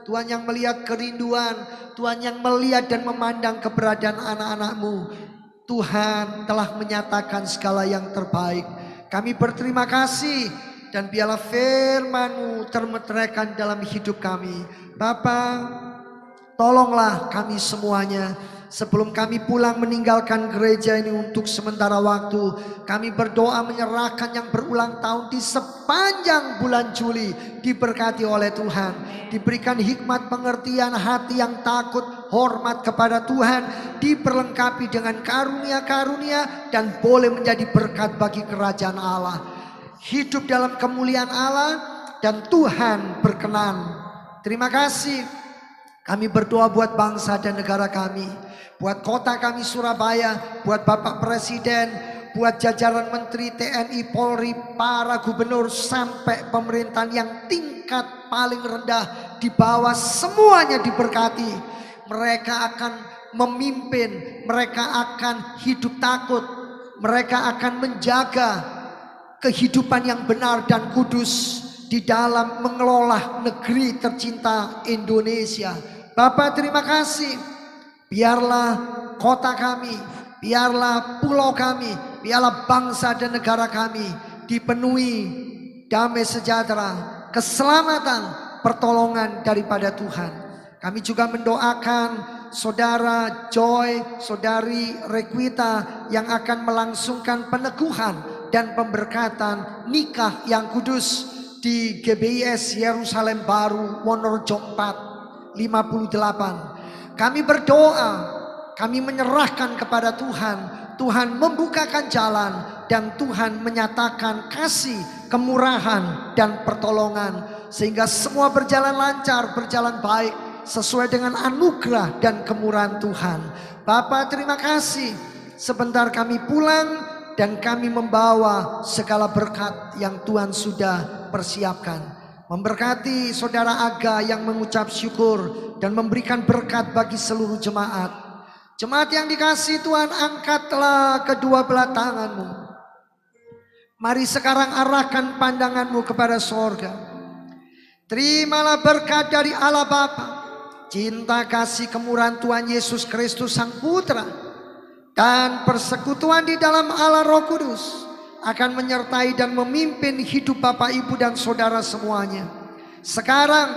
Tuhan yang melihat kerinduan, Tuhan yang melihat dan memandang keberadaan anak-anakmu. Tuhan telah menyatakan segala yang terbaik. Kami berterima kasih dan biarlah firman-Mu termeteraikan dalam hidup kami. Bapa, tolonglah kami semuanya. Sebelum kami pulang meninggalkan gereja ini untuk sementara waktu, kami berdoa menyerahkan yang berulang tahun di sepanjang bulan Juli diberkati oleh Tuhan. Diberikan hikmat pengertian hati yang takut, hormat kepada Tuhan, diperlengkapi dengan karunia-karunia dan boleh menjadi berkat bagi kerajaan Allah. Hidup dalam kemuliaan Allah dan Tuhan berkenan. Terima kasih. Kami berdoa buat bangsa dan negara kami, buat kota kami Surabaya, buat Bapak Presiden, buat jajaran Menteri TNI, Polri, para gubernur sampai pemerintahan yang tingkat paling rendah di bawah, semuanya diberkati. Mereka akan memimpin, mereka akan hidup takut, mereka akan menjaga kehidupan yang benar dan kudus di dalam mengelola negeri tercinta Indonesia. Bapak terima kasih. Biarlah kota kami, biarlah pulau kami, biarlah bangsa dan negara kami dipenuhi damai sejahtera, keselamatan, pertolongan daripada Tuhan. Kami juga mendoakan saudara Joy, saudari Requita yang akan melangsungkan peneguhan dan pemberkatan nikah yang kudus di GBIS Yerusalem Baru Wonorejo 4 58. Kami berdoa, kami menyerahkan kepada Tuhan. Tuhan membukakan jalan dan Tuhan menyatakan kasih, kemurahan dan pertolongan sehingga semua berjalan lancar, berjalan baik sesuai dengan anugerah dan kemurahan Tuhan. Bapa terima kasih. Sebentar kami pulang dan kami membawa segala berkat yang Tuhan sudah persiapkan. Memberkati saudara Aga yang mengucap syukur dan memberikan berkat bagi seluruh jemaat. Jemaat yang dikasihi Tuhan, angkatlah kedua belah tanganmu. Mari sekarang arahkan pandanganmu kepada sorga. Terimalah berkat dari Allah Bapa, cinta kasih kemurahan Tuhan Yesus Kristus Sang Putra, dan persekutuan di dalam Allah Roh Kudus akan menyertai dan memimpin hidup Bapak, Ibu, dan saudara semuanya, sekarang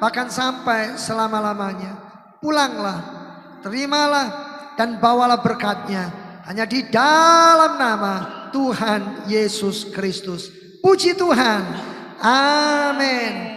bahkan sampai selama-lamanya. Pulanglah, terimalah dan bawalah berkatnya hanya di dalam nama Tuhan Yesus Kristus. Puji Tuhan. Amin.